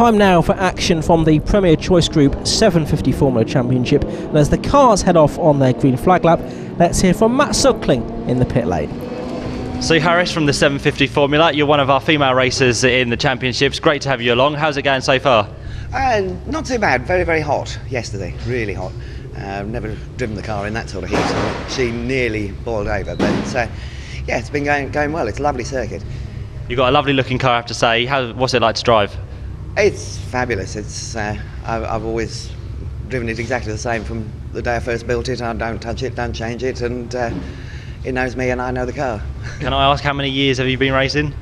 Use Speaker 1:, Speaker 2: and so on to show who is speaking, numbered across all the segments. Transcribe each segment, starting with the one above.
Speaker 1: Time now for action from the Premier Choice Group 750 Formula Championship. And as the cars head off on their green flag lap, let's hear from Matt Suckling in the pit lane.
Speaker 2: Sue Harris from the 750 Formula, you're one of our female racers in the championships. Great to have you along. How's it going so far?
Speaker 3: Not too bad. Very, very hot yesterday. Really hot. Never driven the car in that sort of heat. She nearly boiled over. But yeah, it's been going well. It's a lovely circuit.
Speaker 2: You've got a lovely looking car, I have to say. What's it like to drive?
Speaker 3: It's fabulous. It's I've always driven it exactly the same from the day I first built it. I don't touch it, don't change it, and it knows me and I know the car.
Speaker 2: Can I ask how many years have you been racing?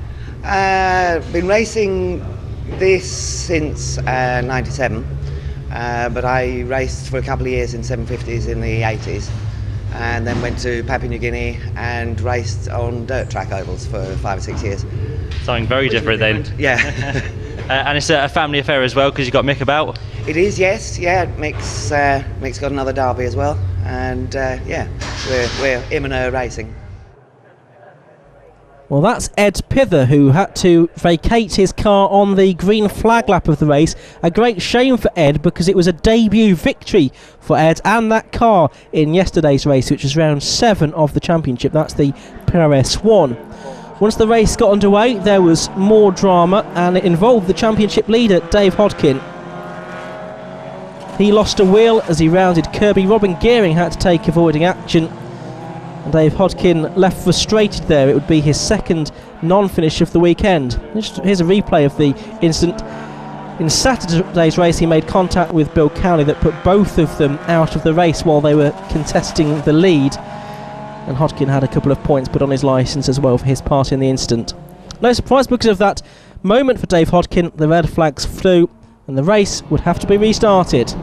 Speaker 3: Been racing this since '97, but I raced for a couple of years in 750s in the '80s, and then went to Papua New Guinea and raced on dirt track ovals for 5 or 6 years.
Speaker 2: Something very different then.
Speaker 3: Yeah.
Speaker 2: And it's a family affair as well, because you've got Mick about.
Speaker 3: It is, yes. Yeah, Mick's got another derby as well, and yeah, we're him and her racing.
Speaker 1: Well, that's Ed Pither, who had to vacate his car on the green flag lap of the race. A great shame for Ed, because it was a debut victory for Ed and that car in yesterday's race, which was round 7 of the championship. That's the PRS1. Once the race got underway, there was more drama, and it involved the championship leader, Dave Hodkin. He lost a wheel as he rounded Kirby. Robin Gearing had to take avoiding action. And Dave Hodkin left frustrated there. It would be his second non-finish of the weekend. Here's a replay of the incident. In Saturday's race, he made contact with Bill Cowley that put both of them out of the race while they were contesting the lead. And Hodkin had a couple of points put on his licence as well for his part in the incident. No surprise, because of that moment for Dave Hodkin, the red flags flew and the race would have to be restarted.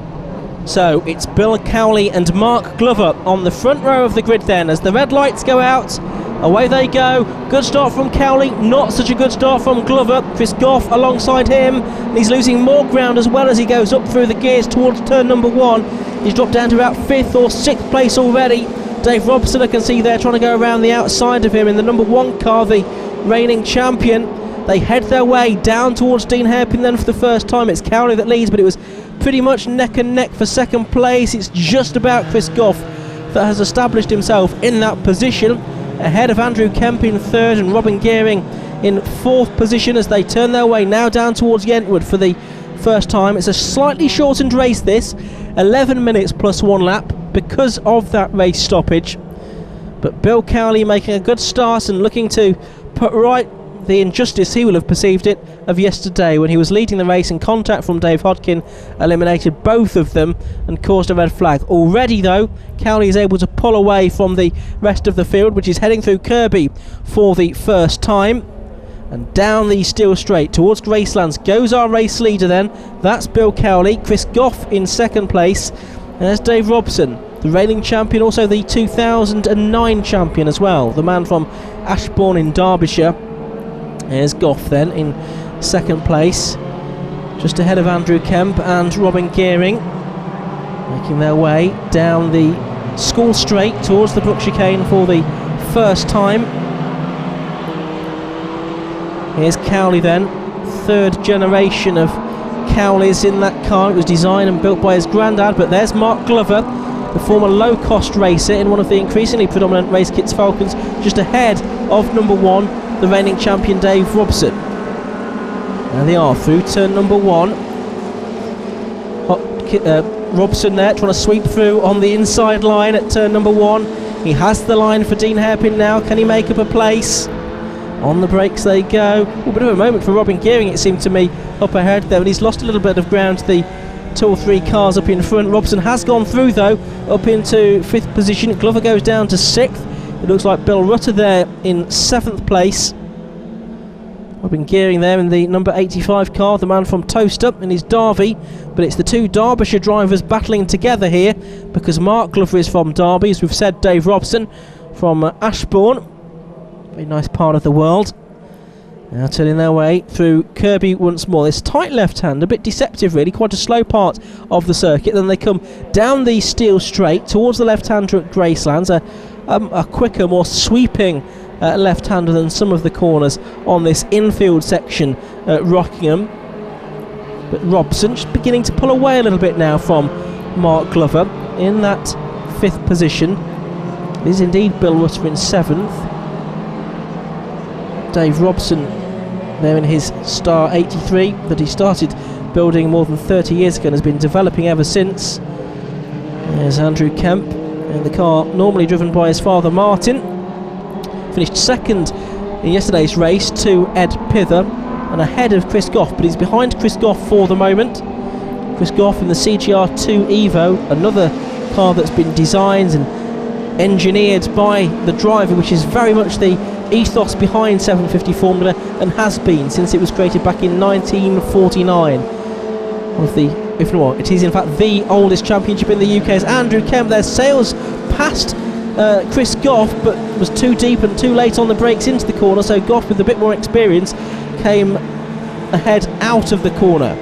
Speaker 1: So it's Bill Cowley and Mark Glover on the front row of the grid then. As the red lights go out, away they go. Good start from Cowley, not such a good start from Glover. Chris Goff alongside him, and he's losing more ground as well as he goes up through the gears towards turn number 1. He's dropped down to about 5th or 6th place already. Dave Robson, I can see there, trying to go around the outside of him in the number 1 car, the reigning champion. They head their way down towards Dean Hairpin then for the first time. It's Cowley that leads, but it was pretty much neck and neck for second place. It's just about Chris Goff that has established himself in that position, ahead of Andrew Kemp in 3rd and Robin Gearing in 4th position as they turn their way now down towards Yentwood for the first time. It's a slightly shortened race this, 11 minutes plus 1 lap because of that race stoppage. But Bill Cowley making a good start and looking to put right the injustice, he will have perceived it, of yesterday when he was leading the race and contact from Dave Hodkin eliminated both of them and caused a red flag. Already though, Cowley is able to pull away from the rest of the field, which is heading through Kirby for the first time. And down the steel straight towards Gracelands goes our race leader then. That's Bill Cowley. Chris Goff in 2nd place. And there's Dave Robson, the reigning champion, also the 2009 champion as well, the man from Ashbourne in Derbyshire. There's Goff then in 2nd place, just ahead of Andrew Kemp and Robin Gearing, making their way down the school straight towards the Brook Chicane for the first time. Here's Cowley then, 3rd generation of Cowleys in that car. It was designed and built by his granddad. But there's Mark Glover, the former low-cost racer in one of the increasingly predominant race kits Falcons, just ahead of number 1, the reigning champion Dave Robson. There they are through turn number 1. Robson there trying to sweep through on the inside line at turn number 1. He has the line for Dean Hairpin now. Can he make up a place? On the brakes they go. A bit of a moment for Robin Gearing, it seemed to me, up ahead there, but he's lost a little bit of ground to the 2 or 3 cars up in front. Robson has gone through though, up into 5th position. Glover goes down to 6th. It looks like Bill Rutter there in 7th place. Robin Gearing there in the number 85 car, the man from Toaster in his Derby. But it's the 2 Derbyshire drivers battling together here, because Mark Glover is from Derby, as we've said. Dave Robson from Ashbourne, very nice part of the world. Now turning their way through Kirby once more. This tight left hand, a bit deceptive really, quite a slow part of the circuit. Then they come down the steel straight towards the left-hander at Gracelands, a quicker, more sweeping left-hander than some of the corners on this infield section at Rockingham. But Robson just beginning to pull away a little bit now from Mark Glover in that 5th position. It is indeed Bill Rutter in 7th. Dave Robson there in his Star 83 that he started building more than 30 years ago and has been developing ever since. There's Andrew Kemp in the car normally driven by his father Martin. Finished 2nd in yesterday's race to Ed Pither and ahead of Chris Goff, but he's behind Chris Goff for the moment. Chris Goff in the CGR2 Evo, another car that's been designed and engineered by the driver, which is very much the ethos behind 750 Formula and has been since it was created back in 1949. One of the, if not, it is in fact the oldest championship in the UK. As Andrew Kemp there sails past Chris Goff, but was too deep and too late on the brakes into the corner, so Goff with a bit more experience came ahead out of the corner.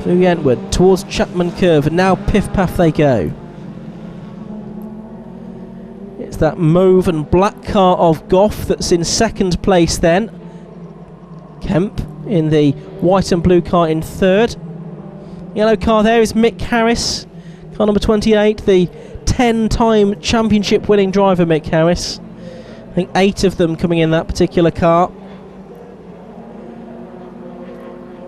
Speaker 1: Through Entwood towards Chapman Curve, and now piff paff they go. It's that mauve and black car of Goff that's in 2nd place then. Kemp in the white and blue car in 3rd. Yellow car there is Mick Harris, car number 28, the 10-time championship winning driver Mick Harris. I think 8 of them coming in that particular car.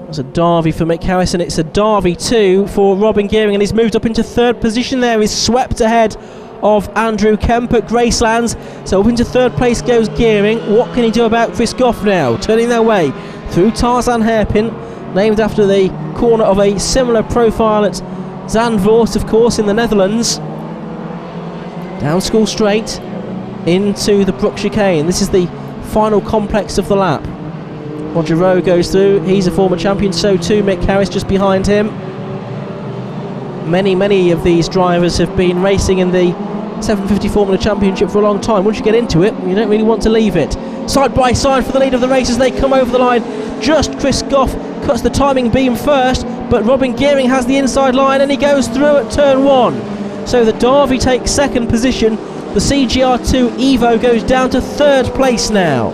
Speaker 1: It's a Derby for Mick Harris, and it's a Derby too for Robin Gearing, and he's moved up into 3rd position there. He's swept ahead of Andrew Kemp at Gracelands, so up into 3rd place goes Gearing. What can he do about Chris Goff now? Turning their way through Tarzan Hairpin, named after the corner of a similar profile at Zandvoort, of course, in the Netherlands. Down School Straight into the Brook Chicane. This is the final complex of the lap. Roger Rowe goes through. He's a former champion, so too Mick Harris just behind him. Many of these drivers have been racing in the 750 Formula Championship for a long time. Once you get into it, you don't really want to leave it. Side by side for the lead of the race as they come over the line. Just Chris Goff cuts the timing beam first, but Robin Gearing has the inside line and he goes through at turn 1. So the Derby takes 2nd position. The CGR2 Evo goes down to 3rd place now.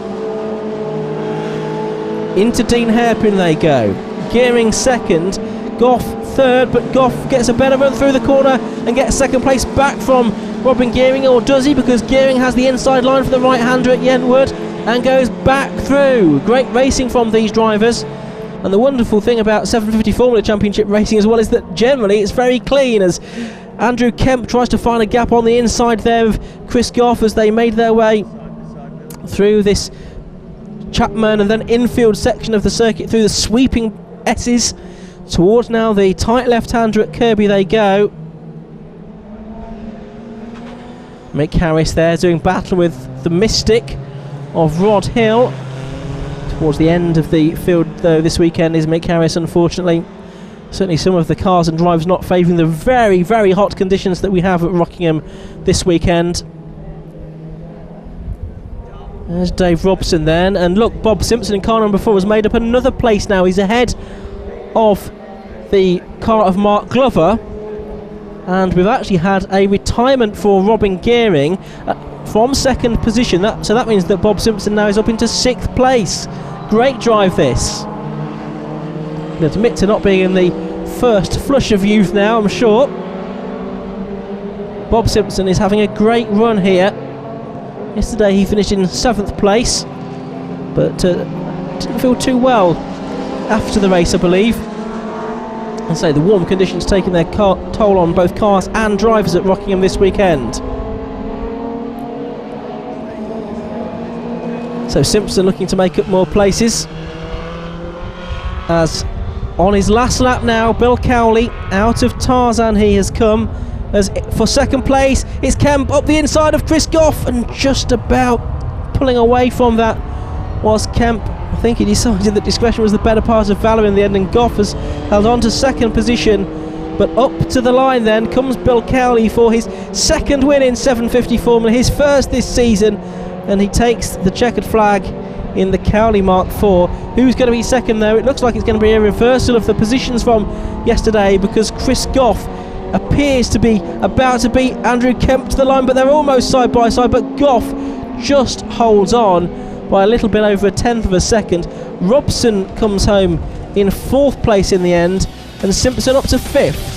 Speaker 1: Into Dean Hairpin they go. Gearing 2nd, Goff 3rd, but Goff gets a better run through the corner and gets 2nd place back from Robin Gearing, or does he? Because Gearing has the inside line for the right-hander at Yentwood and goes back through. Great racing from these drivers. And the wonderful thing about 750 Formula Championship racing as well is that generally it's very clean, as Andrew Kemp tries to find a gap on the inside there of Chris Goff as they made their way through this Chapman and then infield section of the circuit through the sweeping S's towards now the tight left-hander at Kirby they go. Mick Harris there doing battle with the Mystic of Rod Hill. Towards the end of the field though this weekend is Mick Harris, unfortunately. Certainly some of the cars and drivers not favouring the very hot conditions that we have at Rockingham this weekend. There's Dave Robson then, and look, Bob Simpson in car number 4 has made up another place now. He's ahead of the car of Mark Glover, and we've actually had a retirement for Robin Gearing from 2nd position. So that means that Bob Simpson now is up into 6th place. Great drive this. I'll admit to not being in the first flush of youth now, I'm sure. Bob Simpson is having a great run here. Yesterday he finished in 7th place, but didn't feel too well after the race, I believe. And so the warm conditions taking their toll on both cars and drivers at Rockingham this weekend. So Simpson looking to make up more places, as on his last lap now, Bill Cowley out of Tarzan he has come. As for 2nd place, it's Kemp up the inside of Chris Goff, and just about pulling away from that was Kemp. I think he decided that discretion was the better part of valour in the end, and Goff has held on to 2nd position. But up to the line then comes Bill Cowley for his 2nd win in 750 Formula, his 1st this season, and he takes the checkered flag in the Cowley Mark IV. Who's going to be 2nd though? It looks like it's going to be a reversal of the positions from yesterday, because Chris Goff appears to be about to beat Andrew Kemp to the line, but they're almost side by side, but Goff just holds on by a little bit over 1/10 of a second. Robson comes home in 4th place in the end, and Simpson up to 5th.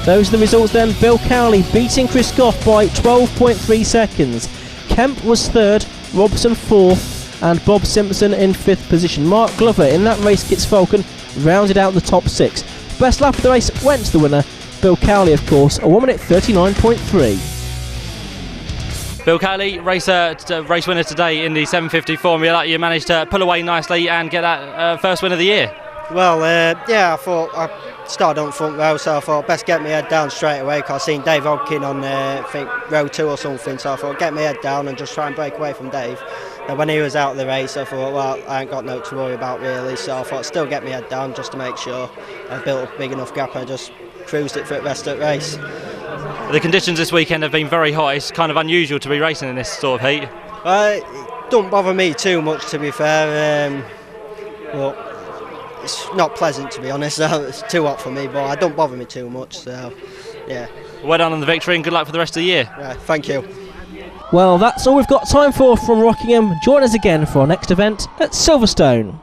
Speaker 1: Those are the results then. Bill Cowley beating Chris Goff by 12.3 seconds. Kemp was 3rd, Robson 4th, and Bob Simpson in 5th position. Mark Glover in that race Kits Falcon rounded out the top 6. Best lap of the race went to the winner, Bill Cowley, of course, a 1 minute 39.3.
Speaker 2: Bill Cowley, race winner today in the 750 Formula. You managed to pull away nicely and get that first win of the year.
Speaker 4: Well, yeah, I thought I started on front row, so I thought best get my head down straight away, because I seen Dave Hodkin on, I think, row 2 or something, so I thought get my head down and just try and break away from Dave. And when he was out of the race, I thought, well, I ain't got no to worry about really, so I thought still get my head down just to make sure I built a big enough gap and I just cruised it for the rest of the race.
Speaker 2: The conditions this weekend have been very hot. It's kind of unusual to be racing in this sort of heat.
Speaker 4: It don't bother me too much, to be fair. But it's not pleasant, to be honest. It's too hot for me, but it don't bother me too much. So, yeah.
Speaker 2: Well done on the victory and good luck for the rest of the year.
Speaker 4: Right, thank you.
Speaker 1: Well, that's all we've got time for from Rockingham. Join us again for our next event at Silverstone.